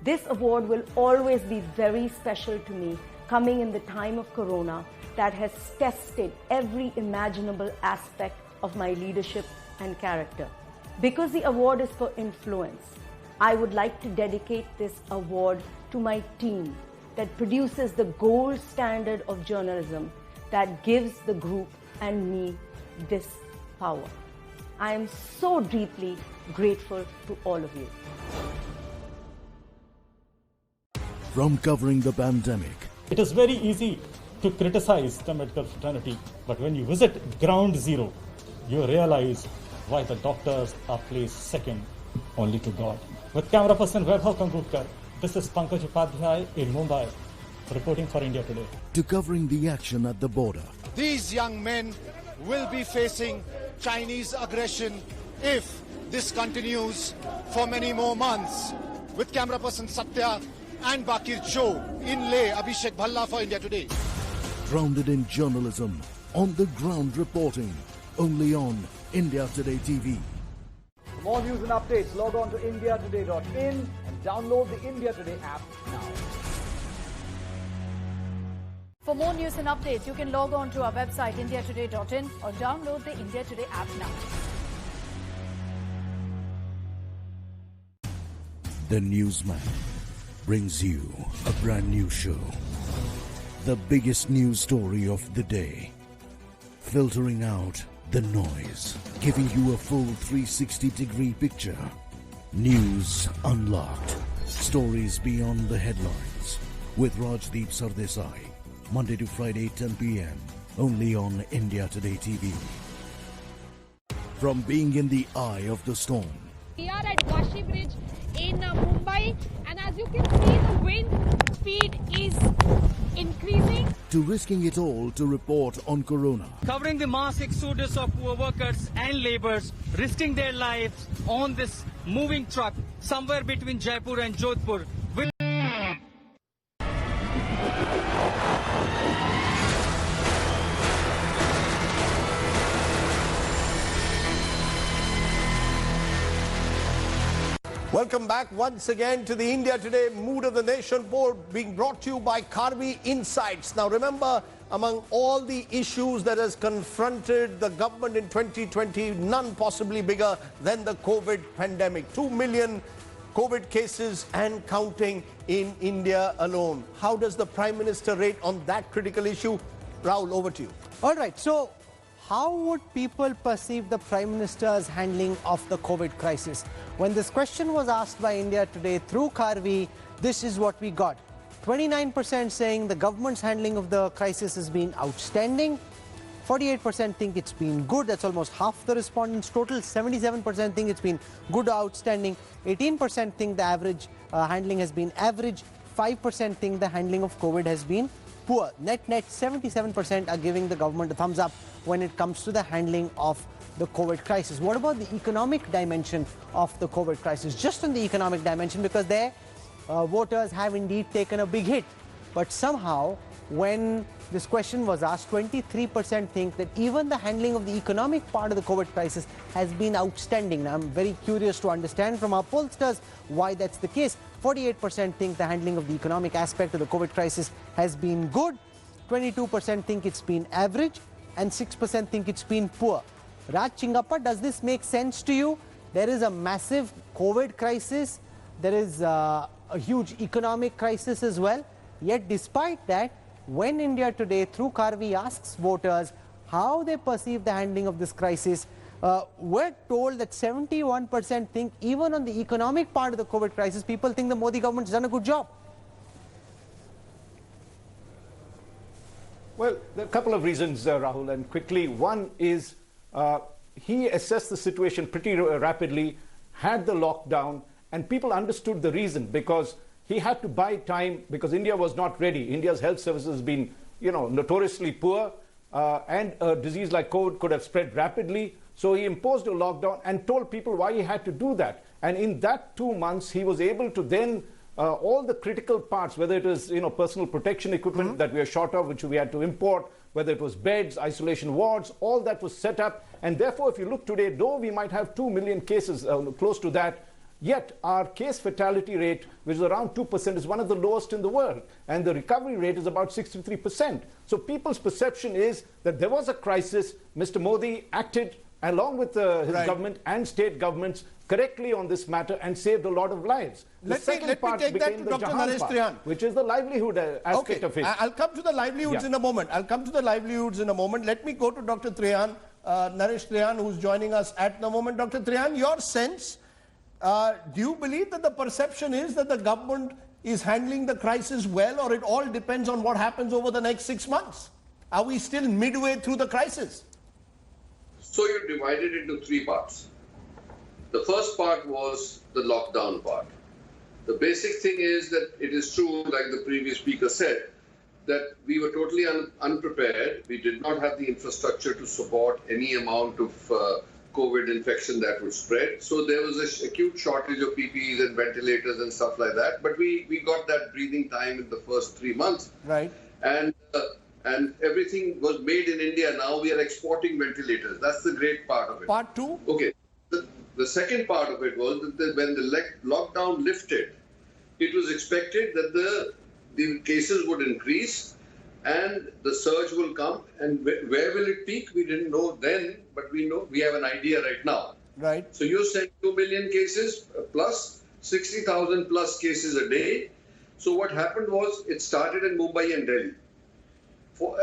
This award will always be very special to me, coming in the time of Corona that has tested every imaginable aspect of my leadership and character. Because the award is for influence, I would like to dedicate this award to my team that produces the gold standard of journalism that gives the group and me this power. I am so deeply grateful to all of you. From covering the pandemic. It is very easy to criticize the medical fraternity, but when you visit ground zero, you realize why the doctors are placed second only to God. With camera person Vaibhav Kangutkar, this is Pankaj Upadhyay in Mumbai, reporting for India Today. To covering the action at the border. These young men will be facing Chinese aggression if this continues for many more months. With camera person Satya and Bakir Cho in Leh, Abhishek Bhalla for India Today. Grounded in journalism, on the ground reporting, only on India Today TV. For more news and updates, log on to indiatoday.in and download the India Today app now. For more news and updates, you can log on to our website indiatoday.in or download the India Today app now. The Newsman brings you a brand new show. The biggest news story of the day. Filtering out the noise, giving you a full 360-degree picture. News Unlocked. Stories beyond the headlines. With Rajdeep Sardesai. Monday to Friday, 10 p.m. Only on India Today TV. From being in the eye of the storm. We are at Vashi Bridge in Mumbai, and as you can see, the wind speed is increasing. To risking it all to report on Corona. Covering the mass exodus of poor workers and laborers, risking their lives on this moving truck somewhere between Jaipur and Jodhpur. Welcome back once again to the India Today Mood of the Nation poll being brought to you by Karvi Insights. Now remember, among all the issues that has confronted the government in 2020, none possibly bigger than the COVID pandemic. 2 million COVID cases and counting in India alone. How does the Prime Minister rate on that critical issue? Rahul, over to you. All right, so how would people perceive the Prime Minister's handling of the COVID crisis? When this question was asked by India Today through Karvi, this is what we got. 29% saying the government's handling of the crisis has been outstanding. 48% think it's been good. That's almost half the respondents total. 77% think it's been good or outstanding. 18% think the average handling has been average. 5% think the handling of COVID has been poor. Net 77% are giving the government a thumbs up when it comes to the handling of the COVID crisis. What about the economic dimension of the COVID crisis? Just on the economic dimension, because their voters have indeed taken a big hit. But somehow, when this question was asked, 23% think that even the handling of the economic part of the COVID crisis has been outstanding. Now, I'm very curious to understand from our pollsters why that's the case. 48% think the handling of the economic aspect of the COVID crisis has been good. 22% think it's been average, and 6% think it's been poor. Raj Chingappa, does this make sense to you? There is a massive COVID crisis. There is a huge economic crisis as well. Yet despite that, when India Today through Karvi asks voters how they perceive the handling of this crisis, we're told that 71% think even on the economic part of the COVID crisis, people think the Modi government's done a good job. Well, there are a couple of reasons, Rahul, and quickly. One is he assessed the situation pretty rapidly, had the lockdown, and people understood the reason, because he had to buy time because India was not ready. India's health services has been, notoriously poor, and a disease like COVID could have spread rapidly. So he imposed a lockdown and told people why he had to do that. And in that 2 months, he was able to then all the critical parts, whether it was personal protection equipment that we are short of, which we had to import, whether it was beds, isolation wards, all that was set up. And therefore, if you look today, though we might have 2 million cases, close to that, yet our case fatality rate, which is around 2%, is one of the lowest in the world. And the recovery rate is about 63%. So people's perception is that there was a crisis. Mr. Modi acted along with his government and state governments correctly on this matter and saved a lot of lives. The second part became the Jahan part, which is the livelihood aspect of it. I'll come to the livelihoods in a moment. Let me go to Dr. Trehan, Naresh Trehan, who's joining us at the moment. Dr. Trehan, your sense, do you believe that the perception is that the government is handling the crisis well, or it all depends on what happens over the next 6 months? Are we still midway through the crisis? So you divided into 3 parts. The first part was the lockdown part. The basic thing is that it is true, like the previous speaker said, that we were totally unprepared. We did not have the infrastructure to support any amount of COVID infection that would spread. So there was an acute shortage of PPEs and ventilators and stuff like that. But we got that breathing time in the first 3 months. Right. And everything was made in India. Now we are exporting ventilators. That's the great part of it. Part 2? Okay. The second part of it was that when the lockdown lifted, it was expected that the cases would increase and the surge will come. And where will it peak? We didn't know then, but we have an idea right now. Right. So you're saying 2 million cases plus 60,000 plus cases a day. So what happened was it started in Mumbai and Delhi.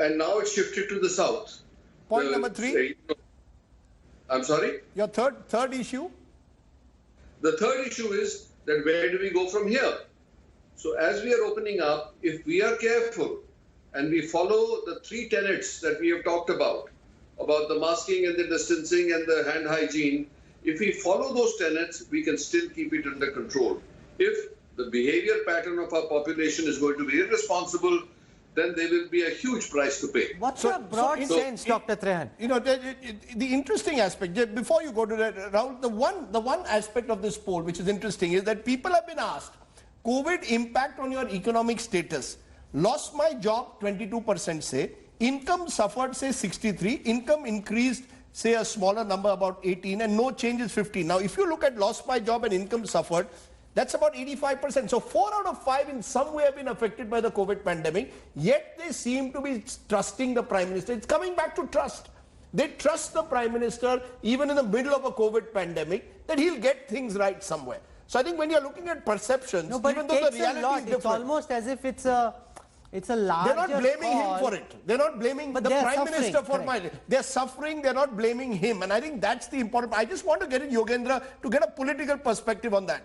And now it's shifted to the south. Point number 3. I'm sorry? Your third issue? The third issue is that where do we go from here? So as we are opening up, if we are careful and we follow the 3 tenets that we have talked about the masking and the distancing and the hand hygiene, if we follow those tenets, we can still keep it under control. If the behavior pattern of our population is going to be irresponsible, then there will be a huge price to pay. What's your broad sense, Dr. Trehan? The interesting aspect, before you go to that, Rahul, the one aspect of this poll which is interesting is that people have been asked, COVID impact on your economic status. Lost my job, 22% say. Income suffered, say 63. Income increased, say a smaller number, about 18. And no change is 15. Now, if you look at lost my job and income suffered, that's about 85%. So 4 out of 5 in some way have been affected by the COVID pandemic, yet they seem to be trusting the Prime Minister. It's coming back to trust. They trust the Prime Minister, even in the middle of a COVID pandemic, that he'll get things right somewhere. So I think when you're looking at perceptions, even though the reality is different, it's almost as if it's a larger They're not blaming him for it. They're not blaming the Prime Minister for it. They're suffering, they're not blaming him. And I think that's the important. I just want to get in Yogendra to get a political perspective on that.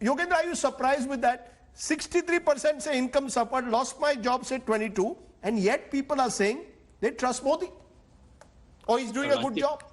Yogendra, are you surprised with that? 63% say income suffered, lost my job, say 22, and yet people are saying they trust Modi. Or he's doing a good job.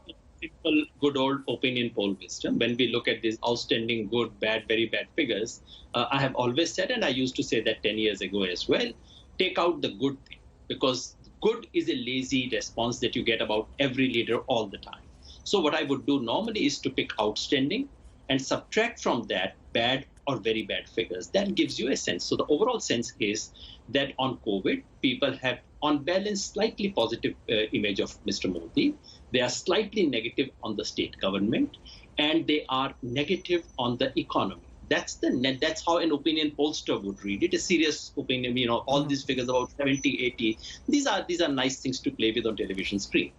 Simple, good old opinion poll wisdom. When we look at these outstanding, good, bad, very bad figures, I have always said, and I used to say that 10 years ago as well, take out the good things. because good is a lazy response that you get about every leader all the time. So what I would do normally is to pick outstanding and subtract from that bad or very bad figures. That gives you a sense. So the overall sense is that on COVID, people have on balance slightly positive image of Mr. Modi. They are slightly negative on the state government, and they are negative on the economy. That's the net. That's how an opinion pollster would read it. A serious opinion, all these figures about 70, 80. These are nice things to play with on television screen.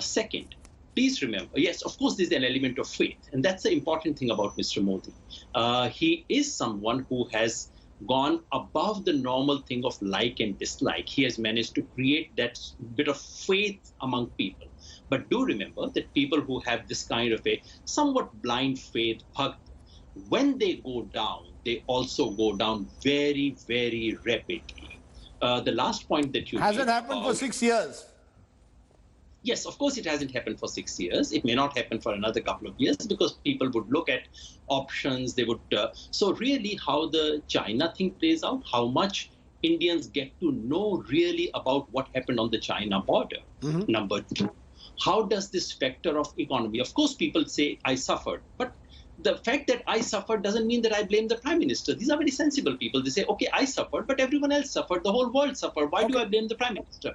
Second, please remember, yes, of course, there's an element of faith. And that's the important thing about Mr. Modi. He is someone who has gone above the normal thing of like and dislike. He has managed to create that bit of faith among people. But do remember that people who have this kind of a somewhat blind faith, when they go down, they also go down very, very rapidly. The last point that you hasn't happened for 6 years. Yes, of course, it hasn't happened for 6 years. It may not happen for another couple of years because people would look at options. They would. So really how the China thing plays out, how much Indians get to know really about what happened on the China border. Number two, how does this factor of economy? Of course, people say, I suffered. But the fact that I suffered doesn't mean that I blame the Prime Minister. These are very sensible people. They say, okay, I suffered, but everyone else suffered. The whole world suffered. Why do I blame the Prime Minister?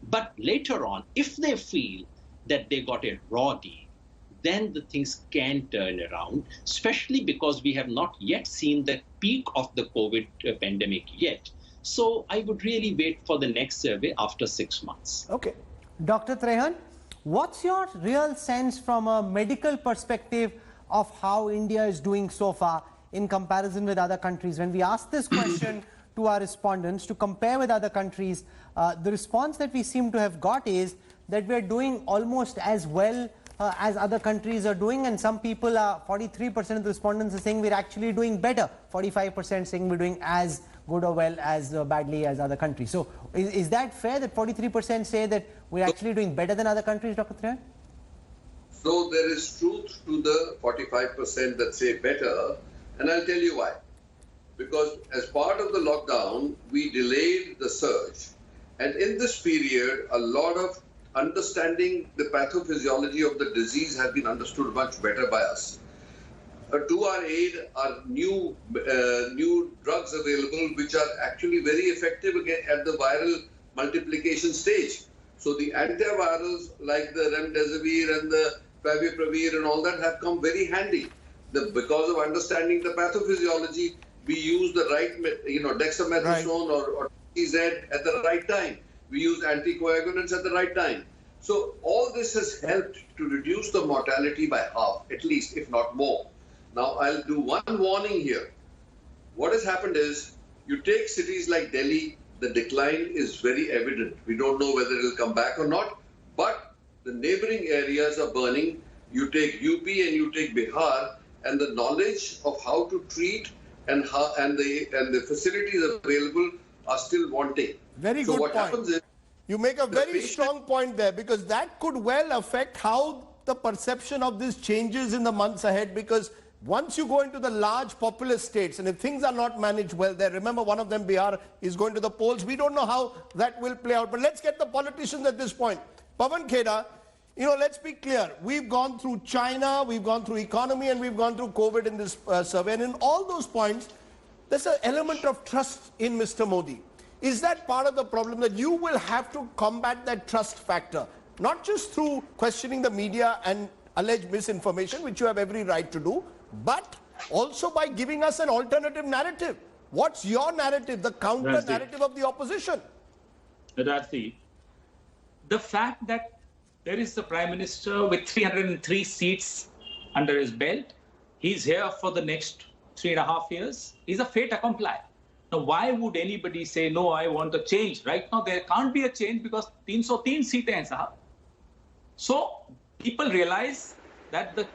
But later on, if they feel that they got a raw deal, then the things can turn around, especially because we have not yet seen the peak of the COVID pandemic yet. So I would really wait for the next survey after 6 months. Okay. Dr. Trehan, what's your real sense from a medical perspective of how India is doing so far in comparison with other countries? When we ask this question to our respondents to compare with other countries, the response that we seem to have got is that we're doing almost as well as other countries are doing, and some people, 43% of the respondents are saying we're actually doing better, 45% saying we're doing as good or well as badly as other countries. So is that fair that 43% say that we're actually doing better than other countries, Dr. Trehan? So there is truth to the 45% that say better, and I'll tell you why. Because as part of the lockdown, we delayed the surge. And in this period, a lot of understanding the pathophysiology of the disease has been understood much better by us. To our aid are new drugs available, which are actually very effective at the viral multiplication stage. So the antivirals like the remdesivir and the favipiravir and all that have come very handy. Because of understanding the pathophysiology, we use the right, dexamethasone or TZ at the right time. We use anticoagulants at the right time. So all this has helped to reduce the mortality by half, at least, if not more. Now, I'll do one warning here. What has happened is, you take cities like Delhi, the decline is very evident. We don't know whether it'll come back or not, but the neighboring areas are burning. You take UP and you take Bihar, and the knowledge of how to treat and the facilities available are still wanting. Very good point. Happens is, you make a very strong point there, because that could well affect how the perception of this changes in the months ahead, because once you go into the large populous states, and if things are not managed well there, remember one of them, Bihar, is going to the polls. We don't know how that will play out. But let's get the politicians at this point. Pawan Kheda, let's be clear. We've gone through China, we've gone through economy, and we've gone through COVID in this survey. And in all those points, there's an element of trust in Mr. Modi. Is that part of the problem, that you will have to combat that trust factor, not just through questioning the media and alleged misinformation, which you have every right to do, but also by giving us an alternative narrative? What's your narrative, the counter narrative of the opposition? Rajdeep, the fact that there is a Prime Minister with 303 seats under his belt, he's here for the next 3.5 years, is a fait accompli. Now, why would anybody say, no, I want a change? Right now, there can't be a change because 303 seats hain, sahab. So, people realize that the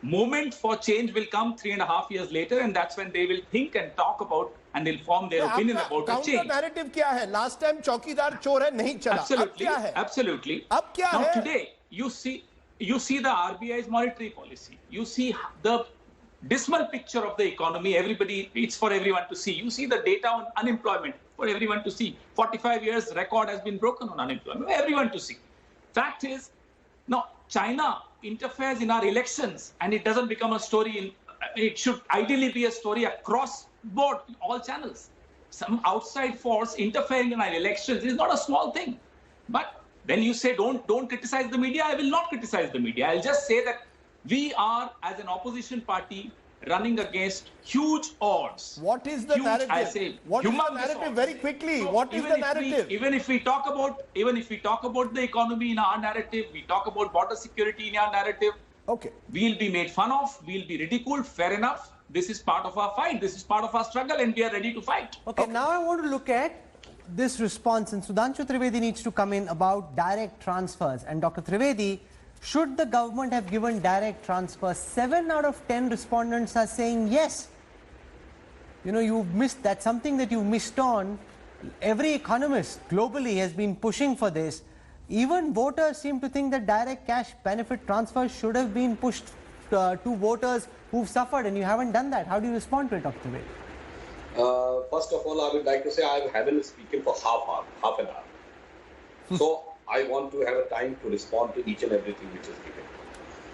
moment for change will come 3.5 years later, and that's when they will think and talk about and they'll form their opinion about the change. Counter narrative kya hai? Last time चौकीदार चोर है नहीं चला. Absolutely, अब क्या है? absolutely. अब क्या now है? Today you see the RBI's monetary policy. You see the dismal picture of the economy. Everybody, it's for everyone to see. You see the data on unemployment for everyone to see. 45 years record has been broken on unemployment, everyone to see. Fact is, now China interferes in our elections and it doesn't become a story it should ideally be a story across board, all channels. Some outside force interfering in our elections is not a small thing. But when you say don't criticize the media, I will not criticize the media. I'll just say that we are, as an opposition party, running against huge odds. What is the narrative? I say, what is the narrative? Odds. Very quickly. So what is the narrative? Even if we talk about the economy in our narrative, we talk about border security in our narrative. Okay. We'll be made fun of. We'll be ridiculed. Fair enough. This is part of our fight. This is part of our struggle, and we are ready to fight. Okay. Now I want to look at this response, and Sudhanshu Trivedi needs to come in about direct transfers. And Dr. Trivedi, should the government have given direct transfers? 7 out of 10 respondents are saying yes. You know, you've missed, that's something that you missed on. Every economist globally has been pushing for this. Even voters seem to think that direct cash benefit transfers should have been pushed to voters who've suffered, and you haven't done that. How do you respond to it, Dr. Trivedi? First of all, I would like to say I haven't been speaking for half an hour. So I want to have a time to respond to each and everything which is given.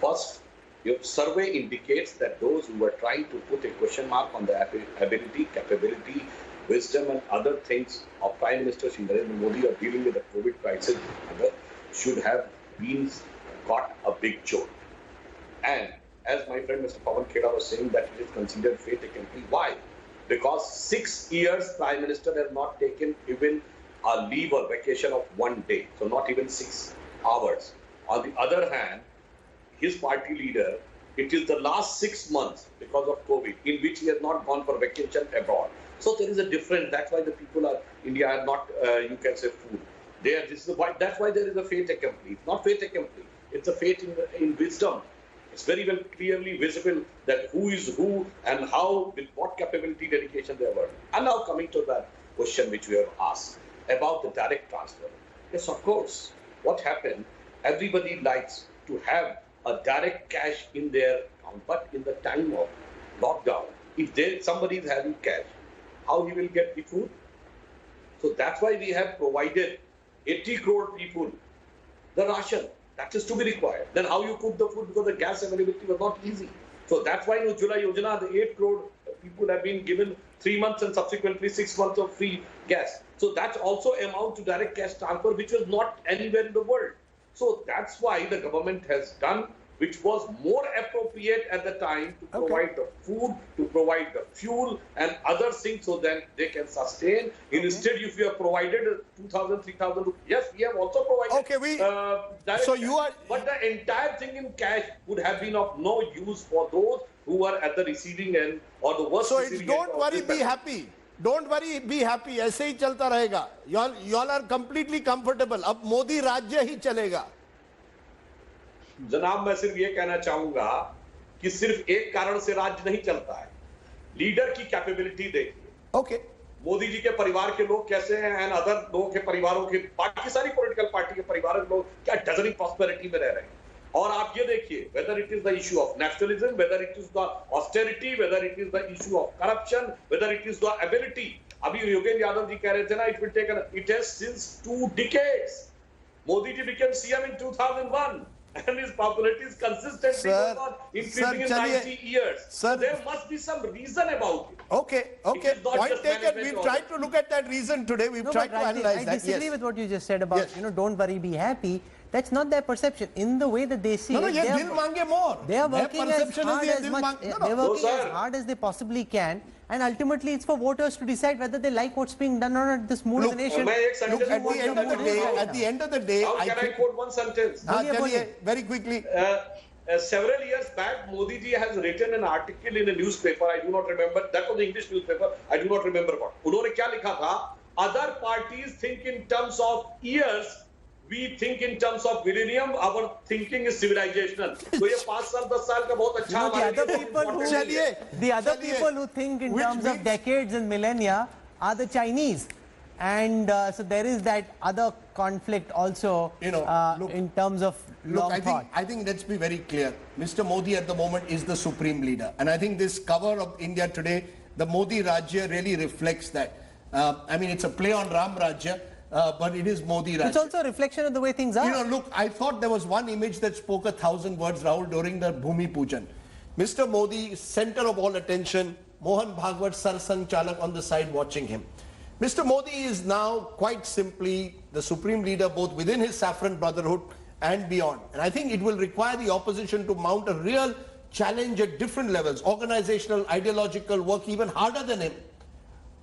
First, your survey indicates that those who were trying to put a question mark on the ability, capability, wisdom and other things of Prime Minister Shri Narendra Modi of dealing with the COVID crisis should have been got a big jolt. And as my friend Mr. Pawan Kheda was saying, that it is considered fait accompli. Why? Because 6 years Prime Minister has not taken even a leave or vacation of 1 day, so not even 6 hours. On the other hand, his party leader, it is the last 6 months because of COVID, in which he has not gone for vacation abroad. So there is a difference. That's why the people of India are not, you can say, fooled. That's why there is a fait accompli. It's not fait accompli. It's a fait in wisdom. It's very well clearly visible that who is who and how, with what capability, dedication they were. And now coming to that question which we have asked about the direct transfer. Yes, of course. What happened? Everybody likes to have a direct cash in their account, but in the time of lockdown, if somebody is having cash, how he will get the food? So that's why we have provided 80 crore people the ration. That is to be required. Then how you cook the food, because the gas availability was not easy. So that's why in Ujjwala Yojana, the 8 crore people have been given 3 months and subsequently 6 months of free gas. So that's also amount to direct cash transfer, which was not anywhere in the world. So that's why the government has done, which was more appropriate at the time to provide the food, to provide the fuel and other things so that they can sustain. Instead, if you have provided 2,000, 3,000, yes, we have also provided direct cash. But the entire thing in cash would have been of no use for those who are at the receiving end or the worst. So it's don't worry, be happy. Don't worry, be happy. ऐसे ही चलता रहेगा. Y'all are completely comfortable. अब मोदी राज्य ही चलेगा. जनाब, मैं सिर्फ ये कहना चाहूंगा कि सिर्फ एक कारण से राज्य नहीं चलता है. लीडर की कैपेबिलिटी देखिए. ओके. मोदी जी के परिवार के लोग कैसे हैं एंड अदर लोगों के परिवारों के, बाकी सारी पॉलिटिकल पार्टी के परिवार के लोग क्या डजनिंग प्रॉस्पेरिटी में रह रहे हैं. और आप ये देखिए, whether it is the issue of nationalism, whether it is the austerity, whether it is the issue of corruption, whether it is the ability. अभी योगेंद्र यादव जी कह रहे थे ना, it has since 2 decades. Modi ji became CM in 2001. And his popularity is consistently increasing in 90 years. So there must be some reason about it. Okay. Point taken. We've tried to look at that reason today. We've tried to analyze that. I disagree with what you just said about, don't worry, be happy. That's not their perception. In the way that they see it, they are working as hard as they possibly can. And ultimately, it's for voters to decide whether they like what's being done or not. This mood of the nation. Look, at the end of the day, how can I quote one sentence? Very quickly. Several years back, Modi ji has written an article in a newspaper. I do not remember. That was the English newspaper. I do not remember what. उन्होंने क्या लिखा था? Other parties think in terms of years. We think in terms of millennium. Our thinking is civilizational. So ये 5 साल 10 साल का बहुत अच्छा. The other people who think in terms of decades and millennia are the Chinese. And so there is that other conflict also, in terms of long thought. I think let's be very clear. Mr. Modi at the moment is the supreme leader. And I think this cover of India Today, the Modi Rajya really reflects that. I mean, it's a play on Ram Rajya, but it is Modi Rajya. It's also a reflection of the way things are. Look, I thought there was one image that spoke 1,000 words, Rahul, during the Bhumi Pujan. Mr. Modi, center of all attention, Mohan Bhagwat, Sarsang Chalak on the side watching him. Mr. Modi is now quite simply the supreme leader both within his saffron brotherhood and beyond. And I think it will require the opposition to mount a real challenge at different levels, organizational, ideological, work even harder than him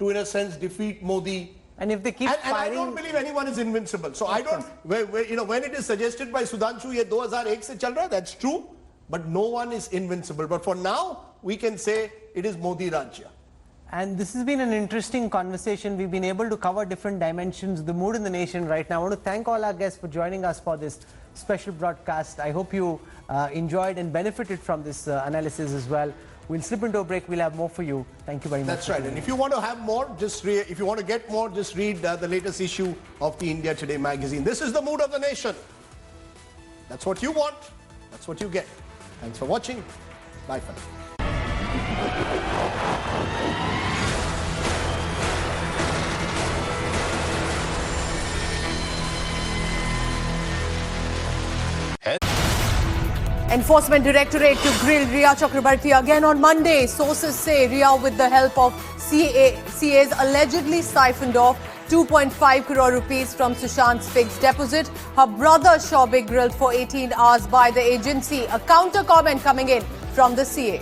to, in a sense, defeat Modi. And if they keep and I don't believe anyone is invincible. So I don't, when it is suggested by Sudhanshu, ye 2001 se chal raha, that's true. But no one is invincible. But for now, we can say it is Modi Rajya. And this has been an interesting conversation. We've been able to cover different dimensions, the mood in the nation right now. I want to thank all our guests for joining us for this special broadcast. I hope you enjoyed and benefited from this analysis as well. We'll slip into a break. We'll have more for you. Thank you very much. That's right. And if you want to have more, if you want to get more, just read the latest issue of the India Today magazine. This is the mood of the nation. That's what you want. That's what you get. Thanks for watching. Bye for now. Enforcement Directorate to grill Riya Chakrabarti again on Monday. Sources say Riya, with the help of CAs, allegedly siphoned off 2.5 crore rupees from Sushant's fixed deposit. Her brother Shobe grilled for 18 hours by the agency. A counter comment coming in from the CA.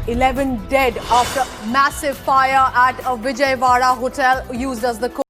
11 dead after massive fire at a Vijayawada hotel used as the